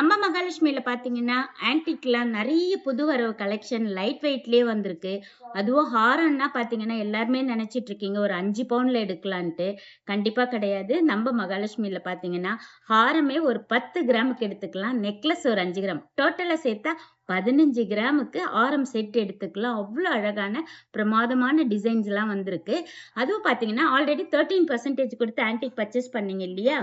நம்ம மகாலட்சுமியில பார்த்தீங்கன்னா, ஆன்டிக்லாம் நெறைய புது வரவு கலெக்ஷன் லைட் வெயிட்லயே வந்திருக்கு. அதுவும் ஹாரம்னா பார்த்தீங்கன்னா, எல்லாருமே நெனச்சிட்டு இருக்கீங்க ஒரு 5 பவுன்ல எடுக்கலான்ட்டு. கண்டிப்பா கிடையாது. நம்ம மகாலட்சுமியில பார்த்தீங்கன்னா, ஹாரமே ஒரு 10 கிராமுக்கு எடுத்துக்கலாம். நெக்லஸ் ஒரு 5 கிராம். டோட்டலா சேர்த்தா 15 கிராமுக்கு ஆரம் செட் எடுத்துக்கலாம். அவ்ளோ அழகான பிரமாதமான டிசைன்ஸ்லாம் வந்திருக்கு. அதுவும் பார்த்தீங்கன்னா, ஆல்ரெடி 13% குடுத்து ஆன்டிக் பர்ச்சேஸ் பண்ணீங்க இல்லையா?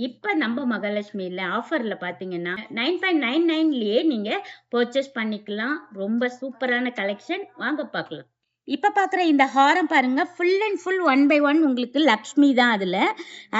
இப்ப நம்ம மகாலட்சுமியில ஆஃபர்ல பார்த்தீங்கன்னா, 9.99லயே நீங்க பர்ச்சேஸ் பண்ணிக்கலாம். ரொம்ப சூப்பரான கலெக்ஷன். வாங்க பார்க்கலாம். இப்ப பார்க்குற இந்த ஹாரம் பாருங்க, full and full one by one உங்களுக்கு லக்ஷ்மி தான் அதுல.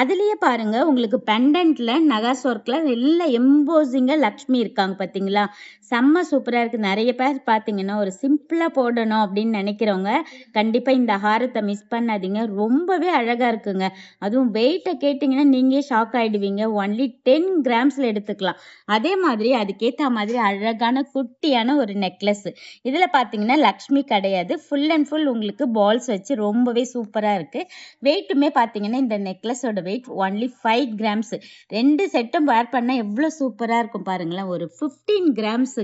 அதுலயே பாருங்க உங்களுக்கு பெண்டன்ட்ல நகாஸ் ஒர்க்ல எல்லாம் எம்போசிங்கா லக்ஷ்மி இருக்காங்க பார்த்தீங்களா? செம்ம சூப்பரா இருக்கு. நெறைய பேர் பார்த்தீங்கன்னா, ஒரு சிம்பிளா போடணும் அப்படின்னு நெனைக்கிறவங்க, கண்டிப்பா இந்த ஹாரத்த மிஸ் பண்ணாதீங்க. ரொம்பவே அழகா இருக்குங்க. அதுவும் வெயிட்ட கேட்டீங்கன்னா, நீங்களே ஷாக் ஆயிடுவீங்க. ஒன்லி 10 கிராம்ஸ்ல எடுத்துக்கலாம். அதே மாதிரி அதுக்கேத்த மாதிரி அழகான குட்டியான ஒரு நெக்லஸ். இதுல பார்த்தீங்கன்னா, லக்ஷ்மி கிடையாது. ஃபுல் அண்ட் ஃபுல் உங்களுக்கு பால்ஸ் வச்சு ரொம்பவே சூப்பரா இருக்கு. வெயிட்டுமே பார்த்தீங்கன்னா, இந்த நெக்லஸோட வெயிட் ஒன்லி 5 கிராம்ஸ். 2 செட்டும் வேர் பண்ணா எவ்ளோ சூப்பரா இருக்கும் பாருங்களேன். ஒரு 15 கிராம்ஸுக்கு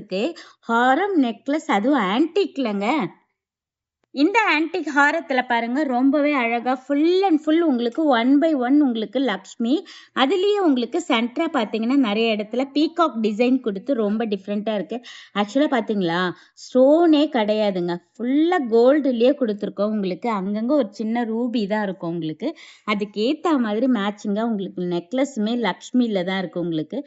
ஹாரம், நெக்லஸ் அதுவும் ஆன்டிக்லங்க. இந்த ஆன்டிக் ஹாரத்துல பாருங்க ரொம்பவே அழகா ஃபுல் அண்ட் ஃபுல் உங்களுக்கு ஒன் பை ஒன் உங்களுக்கு லக்ஷ்மி. அதுலயே உங்களுக்கு சென்டரா பார்த்தீங்கன்னா நிறைய இடத்துல பீகாக் டிசைன் கொடுத்து ரொம்ப டிஃப்ரெண்டா இருக்கு. ஆக்சுவலா பார்த்தீங்களா, ஸ்டோனே கிடையாதுங்க. ஃபுல்லா கோல்டுலயே கொடுத்துருக்கோம் உங்களுக்கு. அங்கங்க ஒரு சின்ன ரூபி தான் இருக்கும் உங்களுக்கு. அதுக்கேத்த மாதிரி மேட்சிங்கா உங்களுக்கு நெக்லஸுமே லக்ஷ்மியில தான் இருக்கு உங்களுக்கு.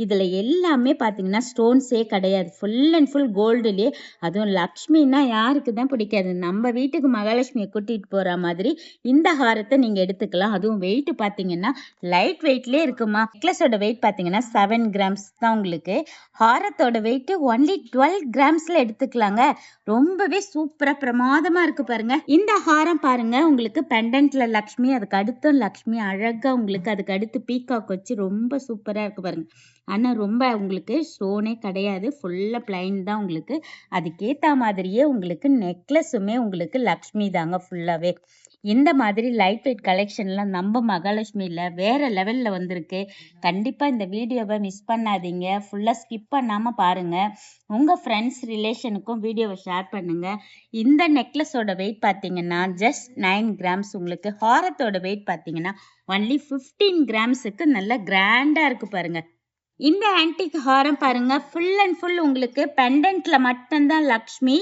இதுல எல்லாமே பார்த்தீங்கன்னா ஸ்டோன்ஸே கிடையாது. ஃபுல் அண்ட் ஃபுல் கோல்டுலயே. அதுவும் லக்ஷ்மின்னா யாருக்கு தான் பிடிக்காது? நம்ம வீட்டுக்கு மகாலட்சுமியை கூட்டிட்டு போற மாதிரி இந்த ஹாரத்தை நீங்க எடுத்துக்கலாம். அதுவும் வெயிட் பாத்தீங்கன்னா லைட் வெயிட்லயே இருக்குமா. நெக்லஸோட வெயிட் பாத்தீங்கன்னா 7 கிராம்ஸ் தான் உங்களுக்கு. ஹாரத்தோட வெயிட் ஒன்லி 12 கிராம்ஸ்ல எடுத்துக்கலாங்க. ரொம்பவே சூப்பரா பிரமாதமா இருக்கு பாருங்க. இந்த ஹாரம் பாருங்க உங்களுக்கு பெண்டன்ட்ல லக்ஷ்மி, அதுக்கு அடுத்தும் லக்ஷ்மி அழகா உங்களுக்கு, அதுக்கு அடுத்து பீகாக் வச்சு ரொம்ப சூப்பரா இருக்கு பாருங்க. ஆனா ரொம்ப உங்களுக்கு ஸ்டோனே கிடையாது. ஃபுல்லா பிளைன் தான் உங்களுக்கு. அதுக்கேத்த மாதிரியே உங்களுக்கு நெக்லஸுமே உங்களுக்கு லக்ஷ்மி தாங்க ஃபுல்லாவே. இந்த மாதிரி லைட் வெயிட் கலெக்ஷன்லாம் நம்ம மகாலட்சுமியில வேற லெவல்ல வந்திருக்கு. கண்டிப்பா இந்த வீடியோவை மிஸ் பண்ணாதீங்க. ஃபுல்லா ஸ்கிப் பண்ணாம பாருங்க. உங்க ஃப்ரெண்ட்ஸ் ரிலேஷனுக்கும் வீடியோவை ஷேர் பண்ணுங்க. இந்த நெக்லஸோட வெயிட் பார்த்தீங்கன்னா ஜஸ்ட் 9 கிராம்ஸ். உங்களுக்கு ஹாரத்தோட வெயிட் பார்த்தீங்கன்னா ஒன்லி 15 கிராம்ஸுக்கு நல்ல கிராண்டா இருக்கு பாருங்க. இந்த ஆன்டிக் ஹாரம் பாருங்க ஃபுல் அண்ட் ஃபுல் உங்களுக்கு பெண்டன்ட்ல மட்டும்தான் லக்ஷ்மி.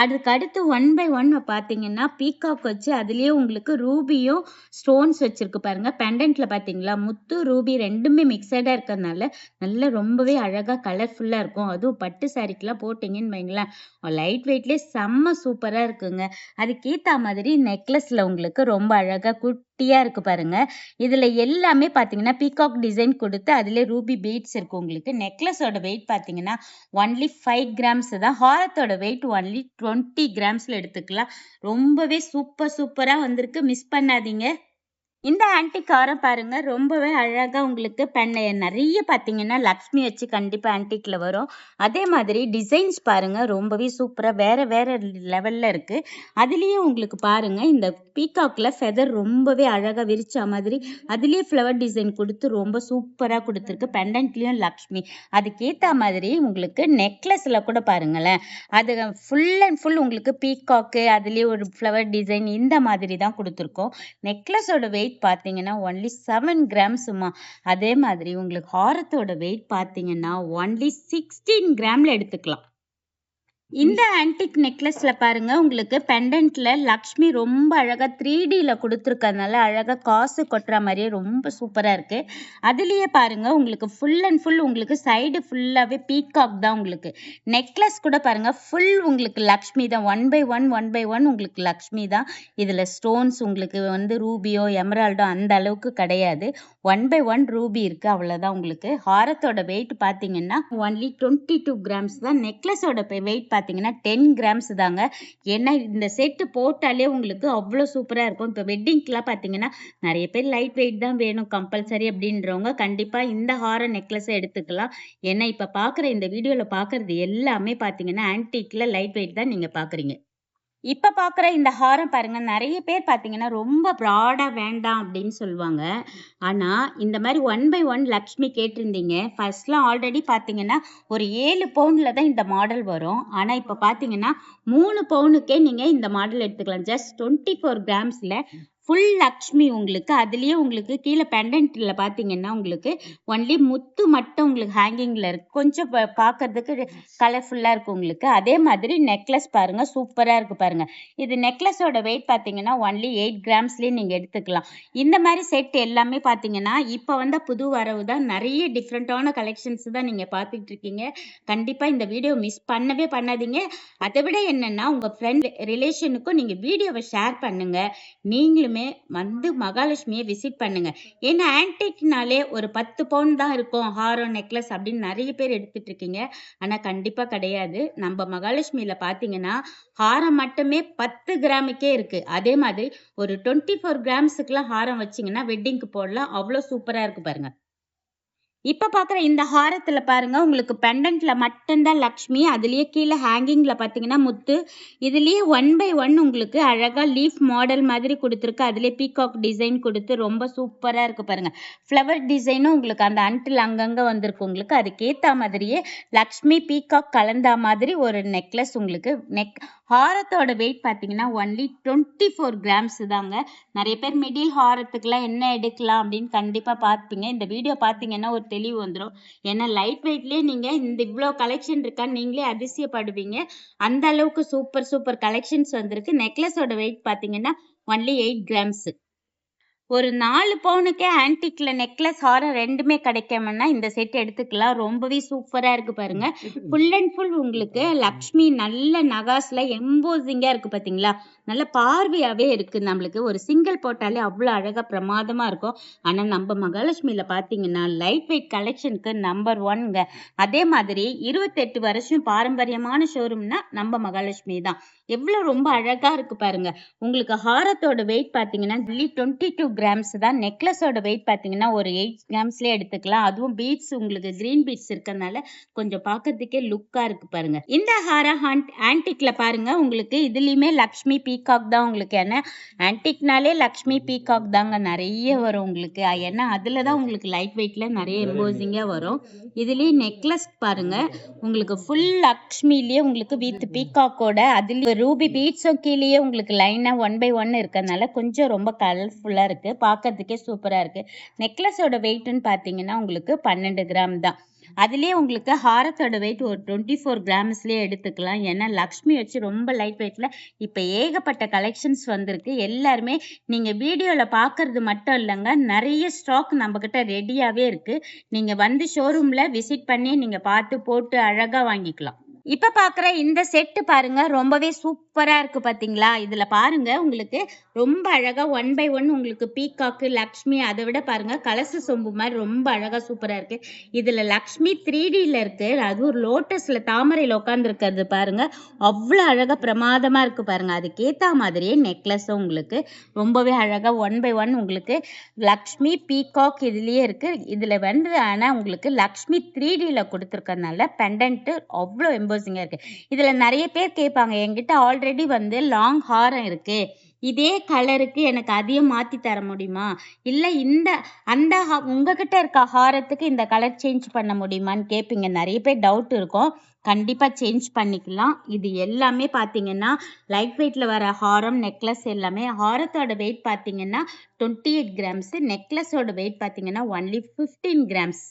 அதுக்கு அடுத்து ஒன் பை ஒன் பார்த்தீங்கன்னா பீகாக் வச்சு அதுலயே உங்களுக்கு ரூபியும் ஸ்டோன்ஸ் வச்சிருக்கு பாருங்க. பெண்டன்ட்ல பார்த்தீங்களா, முத்து ரூபி ரெண்டுமே மிக்சடா இருக்கிறதுனால நல்ல ரொம்பவே அழகா கலர்ஃபுல்லா இருக்கும். அதுவும் பட்டு சாரிக்கெல்லாம் போட்டிங்கன்னு வைங்களேன், லைட் வெயிட்லேயே செம்ம சூப்பரா இருக்குங்க. அதுக்கேற்ற மாதிரி நெக்லஸ்ல உங்களுக்கு ரொம்ப அழகா குட்டியா இருக்கு பாருங்க. இதுல எல்லாமே பார்த்தீங்கன்னா பீகாக் டிசைன் கொடுத்து அதுல ரூபி பீட்ஸ் இருக்கு உங்களுக்கு. நெக்லஸோட வெயிட் பார்த்தீங்கன்னா ஒன்லி 5 கிராம்ஸ் தான். ஹாரத்தோட வெயிட் ஒன்லி 20 கிராம்ஸ்ல எடுத்துக்கலாம். ரொம்பவே சூப்பரா வந்திருக்கு. மிஸ் பண்ணாதீங்க. இந்த ஆன்டிக் ஹாரம் பாருங்க ரொம்பவே அழகா உங்களுக்கு நிறைய பார்த்தீங்கன்னா லக்ஷ்மி வச்சு கண்டிப்பா ஆன்டிக்ல வரும். அதே மாதிரி டிசைன்ஸ் பாருங்க ரொம்பவே சூப்பரா வேற வேற லெவல்ல இருக்கு. அதுலயே உங்களுக்கு பாருங்க இந்த பீகாக்ல ஃபெதர் ரொம்பவே அழகா விரிச்ச மாதிரி அதுலயே ஃப்ளவர் டிசைன் கொடுத்து ரொம்ப சூப்பரா கொடுத்துருக்கு. பெண்டன்ட்லயும் லக்ஷ்மி. அதுக்கேத்த மாதிரி உங்களுக்கு நெக்லஸ்ல கூட பாருங்களேன், அது ஃபுல் அண்ட் ஃபுல் உங்களுக்கு பீகாக்கு அதுலயே ஒரு ஃப்ளவர் டிசைன் இந்த மாதிரி தான் கொடுத்துருக்கோம். நெக்லஸோட வெயிட் பார்த்தீங்கன்னா ஒன்லி 7 கிராம்ஸுமா. அதே மாதிரி உங்களுக்கு ஹாரத்தோட வெயிட் பார்த்தீங்கன்னா ஒன்லி 16 கிராம்ல எடுத்துக்கலாம். இந்த ஆன்டிக் நெக்லஸ்ல பாருங்க உங்களுக்கு பெண்டன்ட்ல லக்ஷ்மி ரொம்ப அழகா 3Dல கொடுத்துருக்கறதுனால அழகா காசு கொட்டுற மாதிரியே ரொம்ப சூப்பரா இருக்கு. அதுலயே பாருங்க உங்களுக்கு ஃபுல் அண்ட் ஃபுல் உங்களுக்கு சைடு ஃபுல்லாவே பீகாக் தான் உங்களுக்கு. நெக்லஸ் கூட பாருங்க ஃபுல் உங்களுக்கு லக்ஷ்மி தான். ஒன் பை ஒன் உங்களுக்கு லக்ஷ்மி தான். இதுல ஸ்டோன்ஸ் உங்களுக்கு ரூபியோ எமரால்டோ அந்த அளவுக்கு கிடையாது. ஒன் பை ஒன் ரூபி இருக்கு, அவ்வளவுதான் உங்களுக்கு. ஹாரத்தோட வெயிட் பாத்தீங்கன்னா ஒன்லி 22 கிராம்ஸ் தான். நெக்லஸோட வெயிட் பார்த்தீங்கன்னா 10 கிராம்ஸ் தாங்க. ஏன்னா இந்த செட்டு போட்டாலே உங்களுக்கு அவ்வளோ சூப்பராக இருக்கும். இப்போ வெட்டிங்க்கெலாம் பார்த்தீங்கன்னா நிறைய பேர் லைட் வெயிட் தான் வேணும் கம்பல்சரி அப்படின்றவங்க கண்டிப்பாக இந்த ஹாரம் நெக்லஸை எடுத்துக்கலாம். ஏன்னா இப்போ பார்க்குற இந்த வீடியோவில் பார்க்குறது எல்லாமே பார்த்தீங்கன்னா ஆன்டிக்கில் லைட் வெயிட் தான் நீங்கள் பார்க்குறீங்க. இப்ப பாக்குற இந்த ஹாரம் பாருங்க, நெறைய பேர் பாத்தீங்கன்னா, ரொம்ப ப்ராடா வேண்டாம் அப்படின்னு சொல்லுவாங்க. ஆனா, இந்த மாரி 1 பை 1 லக்ஷ்மி கேட்டிருந்தீங்க. ஃபர்ஸ்ட்லாம் ஆல்ரெடி பாத்தீங்கன்னா, ஒரு 7 பவுன்ல தான் இந்த மாடல் வரும். ஆனா, இப்ப பாத்தீங்கன்னா, 3 பவுனுக்கே நீங்க இந்த மாடல் எடுத்துக்கலாம். ஜஸ்ட் 24 கிராம்ஸ்ல ஃபுல் லக்ஷ்மி உங்களுக்கு. அதுலயே உங்களுக்கு கீழ பெண்டன்ட்ல பாத்தீங்கன்னா, உங்களுக்கு ஒன்லி முத்து மட்டும் உங்களுக்கு ஹேங்கிங்ல இருக்கு. கொஞ்சம் பாக்குறதுக்கு கலர்ஃபுல்லா இருக்கு உங்களுக்கு. அதே மாதிரி நெக்லஸ் பாருங்க, சூப்பரா இருக்கு பாருங்க. இது நெக்லஸோட வெயிட் பாத்தீங்கன்னா, ஒன்லி 8 கிராம்ஸ்லயே நீங்க எடுத்துக்கலாம். இந்த மாரி செட் எல்லாமே பாத்தீங்கன்னா, இப்ப வந்த புது வரவு தான். நெறைய டிஃபரெண்டான கலெக்ஷன்ஸ் தான் நீங்க பாத்துட்டு இருக்கீங்க. கண்டிப்பா இந்த வீடியோ மிஸ் பண்ணவே பண்ணாதீங்க. அதை விட என்னன்னா, உங்க ஃப்ரெண்ட் ரிலேஷனுக்கும் நீங்க வீடியோவை ஷேர் பண்ணுங்க. நீங்களுமே வந்து மகாலட்சுமியை விசிட் பண்ணுங்க. ஏன்னா ஆன்டிக்னாலே ஒரு 10 பவுன் தான் இருக்கும் ஹாரம், நெக்லஸ் அப்படின்னு நிறைய பேர் எடுத்துட்டு இருக்கீங்க. ஆனா கண்டிப்பா கிடையாது. நம்ம மகாலட்சுமியில பாத்தீங்கன்னா ஹாரம் மட்டுமே 10 கிராமுக்கே இருக்கு. அதே மாதிரி ஒரு 24 கிராம்ஸுக்குலாம் ஹாரம் வச்சீங்கன்னா வெட்டிங்க்கு போடலாம். அவ்வளவு சூப்பரா இருக்கு பாருங்க. இப்ப பாக்குற இந்த ஹாரத்துல பாருங்க, உங்களுக்கு பெண்டன்ட்ல மட்டும்தான் லக்ஷ்மி. அதுலயே கீழே ஹேங்கிங்ல பாத்தீங்கன்னா முத்து. இதுலயே 1 பை 1 உங்களுக்கு அழகா லீஃப் மாடல் மாதிரி கொடுத்துருக்கு. அதுலயே பீகாக் டிசைன் கொடுத்து ரொம்ப சூப்பரா இருக்கு பாருங்க. ஃப்ளவர் டிசைனும் உங்களுக்கு அந்த அன்டில் அங்கங்க வந்திருக்கு உங்களுக்கு. அதுக்கேத்த மாதிரியே லக்ஷ்மி பீகாக் கலந்தா மாதிரி ஒரு நெக்லஸ் உங்களுக்கு. ஹாரத்தோட வெயிட் பாத்தீங்கன்னா ஒன்லி 24 கிராம்ஸ் தாங்க. நிறைய பேர் மிடில் ஹாரத்துக்குலாம் என்ன எடுக்கலாம் அப்படின்னு கண்டிப்பா பார்ப்பீங்க. இந்த வீடியோ பார்த்தீங்கன்னா ஒரு தெளிவு வந்துடும். ஏன்னா லைட் வெயிட்லேயே நீங்கள் இந்த இவ்வளோ கலெக்ஷன் இருக்கான்னு நீங்களே அதிசயப்படுவீங்க. அந்த அளவுக்கு சூப்பர் சூப்பர் கலெக்ஷன்ஸ் வந்திருக்கு. நெக்லஸோட வெயிட் பார்த்தீங்கன்னா ஒன்லி 8 கிராம்ஸ். ஒரு 4 பவுனுக்கே ஆன்டிக்ல நெக்லஸ் ஹாரம் ரெண்டுமே கிடைக்கும்னா இந்த செட் எடுத்துக்கலாம். ரொம்பவே சூப்பரா இருக்கு பாருங்க. ஃபுல் அண்ட் ஃபுல் உங்களுக்கு லக்ஷ்மி நல்ல நகாஸ்ல எம்போசிங்கா இருக்கு பாத்தீங்களா. நல்ல பார்வையாவே இருக்கு. நம்மளுக்கு ஒரு சிங்கிள் போட்டாலே அவ்வளவு அழகா பிரமாதமா இருக்கும். ஆனா நம்ம மகாலட்சுமியில பாத்தீங்கன்னா லைட் வெயிட் கலெக்ஷனுக்கு நம்பர் 1ங்க. அதே மாதிரி 28 வருஷம் பாரம்பரியமான ஷோரூம்னா நம்ம மகாலட்சுமி தான். எவ்வளவு ரொம்ப அழகா இருக்கு பாருங்க. உங்களுக்கு ஹாரத்தோட வெயிட் பாத்தீங்கன்னா 22 கிராம்ஸ் தான். நெக்லஸோட வெயிட் பாத்தீங்கன்னா ஒரு 8 கிராம்ஸ்லயே எடுத்துக்கலாம். அதுவும் பீட்ஸ் உங்களுக்கு கிரீன் பீட்ஸ் இருக்கறனால கொஞ்சம் பார்க்கிறதுக்கே லுக்கா இருக்கு பாருங்க. இந்த ஹாரம் ஆன்டிக்ல பாருங்க, உங்களுக்கு இதுலயுமே லக்ஷ்மி பீகாக் தான் உங்களுக்கு. ஏன்னா ஆன்டிக்னாலே லக்ஷ்மி பீகாக் தாங்க நிறைய வரும் உங்களுக்கு. ஏன்னா அதுலதான் உங்களுக்கு லைட் வெயிட்ல நிறைய எம்போசிங்கா வரும். இதுலயே நெக்லஸ் பாருங்க, உங்களுக்கு ஃபுல் லக்ஷ்மிலேயே உங்களுக்கு வித் பீகாக்கோட அதுல ரூபி பீட்ஸும் கீழேயே உங்களுக்கு லைனா 1 பை 1 இருக்கறனால கொஞ்சம் ரொம்ப கலர்ஃபுல்லா இருக்கு. பார்க்கறதுக்கே சூப்பரா இருக்கு. நெக்லஸோட வெயிட்னு பாத்தீங்கன்னா உங்களுக்கு 12 கிராம் தான். அதுலயே உங்களுக்கு ஹாரத்தோட வெயிட் ஒரு 24 கிராம்ஸ்லயே எடுத்துக்கலாம். ஏன்னா லக்ஷ்மி வச்சு ரொம்ப லைட் வெயிட்ல இப்ப ஏகப்பட்ட கலெக்ஷன்ஸ் வந்திருக்கு. எல்லாருமே நீங்க வீடியோல பாக்குறது மட்டும் இல்லைங்க, நிறைய ஸ்டாக் நம்ம கிட்ட ரெடியாவே இருக்கு. நீங்க வந்து ஷோரூம்ல விசிட் பண்ணி நீங்க பார்த்து போட்டு அழகா வாங்கிக்கலாம். இப்ப பாக்குற இந்த செட்டு பாருங்க, ரொம்பவே சூப்பரா இருக்கு பாத்தீங்களா. இதுல பாருங்க உங்களுக்கு ரொம்ப அழகா 1 பை 1 உங்களுக்கு பீகாக்கு லக்ஷ்மி. அதை விட பாருங்க கலச சொம்பு மாதிரி ரொம்ப அழகா சூப்பரா இருக்கு. இதுல லக்ஷ்மி 3Dல இருக்கு. அதுவும் லோட்டஸ்ல தாமரையில உட்கார்ந்து இருக்கிறது பாருங்க, அவ்வளவு அழகா பிரமாதமா இருக்கு பாருங்க. அதுக்கேத்த மாதிரியே நெக்லஸும் உங்களுக்கு ரொம்பவே அழகா 1 பை 1 உங்களுக்கு லக்ஷ்மி பீகாக் இதுலயே இருக்கு. இதுல வந்து ஆனா உங்களுக்கு லக்ஷ்மி 3Dல கொடுத்துருக்கறதுனால பெண்டன்ட் அவ்வளவு எம்போசிங்கா இருக்கு. இதுல நிறைய பேர் கேட்பாங்க, என்கிட்ட ஆல்ரெடி வந்து லாங் ஹாரம் இருக்கு, இதே கலருக்கு எனக்கு அதையும் மாத்தி தர முடியுமா, இல்ல இந்த அந்த உங்ககிட்ட இருக்க ஹாரத்துக்கு இந்த கலர் சேஞ்ச் பண்ண முடியுமான்னு கேட்பீங்க. நிறைய பேர் டவுட் இருக்கும். கண்டிப்பா சேஞ்ச் பண்ணிக்கலாம். இது எல்லாமே பாத்தீங்கன்னா லைட் வெயிட்ல வர ஹாரம் நெக்லஸ் எல்லாமே. ஹாரத்தோட வெயிட் பாத்தீங்கன்னா 28 கிராம்ஸ். நெக்லஸோட வெயிட் பாத்தீங்கன்னா ஒன்லி 15 கிராம்ஸ்.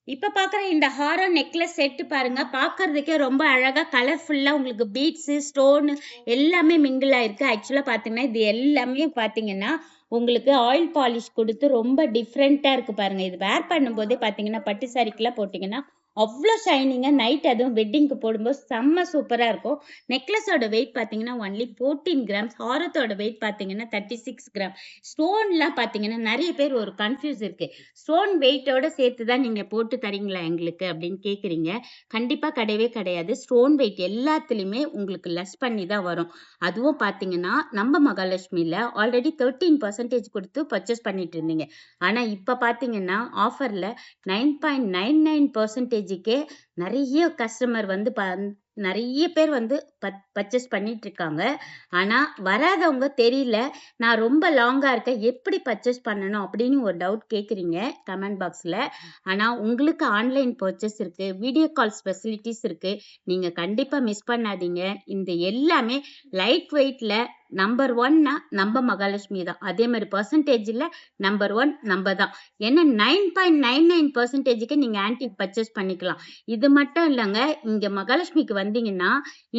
இப்ப பாக்குற இந்த ஹாரம் நெக்லஸ் செட் பாருங்க, பாக்குறதுக்கே ரொம்ப அழகா கலர்ஃபுல்லா உங்களுக்கு பீட்ஸ் ஸ்டோன் எல்லாமே மிங்கிள் ஆயிருக்கு. ஆக்சுவலா பாத்தீங்கன்னா இது எல்லாமே பாத்தீங்கன்னா உங்களுக்கு ஆயில் பாலிஷ் கொடுத்து ரொம்ப டிஃப்ரெண்டா இருக்கு பாருங்க. இது வேர் பண்ணும்போதே பாத்தீங்கன்னா பட்டு சாரிக்கெல்லாம் போட்டீங்கன்னா அவ்வளோ ஷைனிங்கா நைட் அதுவும் வெட்டிங்க்கு போடும்போது செம்ம சூப்பரா இருக்கும். நெக்லஸோட வெயிட் பாத்தீங்கன்னா ஒன்லி 14 கிராம்ஸ். ஹாரத்தோட வெயிட் பாத்தீங்கன்னா 36 கிராம். ஸ்டோன்லாம் பாத்தீங்கன்னா நிறைய பேர் ஒரு கன்ஃபியூஸ் இருக்கு, ஸ்டோன் வெயிட்டோட சேர்த்து தான் நீங்க போட்டு தரீங்களா எங்களுக்கு அப்படின்னு கேக்குறீங்க. கண்டிப்பா கிடையவே கிடையாது. ஸ்டோன் வெயிட் எல்லாத்துலயுமே உங்களுக்கு லெஸ் பண்ணி தான் வரும். அதுவும் பாத்தீங்கன்னா நம்ம மகாலட்சுமியில ஆல்ரெடி 13% கொடுத்து பர்ச்சேஸ் பண்ணிட்டு இருந்தீங்க. ஆனா இப்ப பாத்தீங்கன்னா ஆஃபர்ல 9.99%க்கே நிறைய கஸ்டமர் வந்து நிறைய பேர் வந்து பர்ச்சேஸ் பண்ணிட்டு இருக்காங்க. ஆனா வராதவங்க தெரியல. நான் ரொம்ப லாங்கா இருக்கேன். எப்படி பர்ச்சேஸ் பண்ணணும் அப்படின்னு ஒரு டவுட் கேட்குறீங்க கமெண்ட் பாக்ஸ்ல. ஆனா உங்களுக்கு ஆன்லைன் பர்ச்சேஸ் இருக்கு. வீடியோ கால் ஃபெசிலிட்டிஸ் இருக்கு. நீங்க கண்டிப்பா மிஸ் பண்ணாதீங்க. இந்த எல்லாமே லைட் வெயிட்ல நம்பர் 1னா நம்ம மகாலட்சுமி தான். அதே மாதிரி பெர்சன்டேஜ்ல நம்பர் 1 நம்ம தான். ஏன்னா 9.99%க்கு நீங்க ஆன்டிக் பர்ச்சேஸ் பண்ணிக்கலாம். இது மட்டும் இல்லங்க, இங்க மகாலட்சுமிக்கு வந்தீங்கன்னா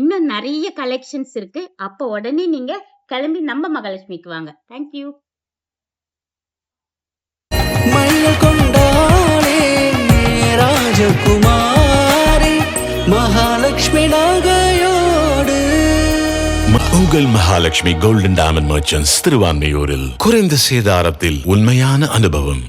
இன்னும் நிறைய கலெக்ஷன்ஸ் இருக்கு. அப்ப உடனே நீங்க கிளம்பி நம்ம மகாலட்சுமிக்கு வாங்க. தேங்க்யூ. மையல் கொண்டாளே ராஜகுமாரி மகாலட்சுமி நகையோடு. உங்கள் மகாலட்சுமி கோல்டன் டைமண்ட் மர்ச்சன்ட்ஸ் திருவான்மையூரில் குறைந்த சேதாரத்தில் உண்மையான அனுபவம்.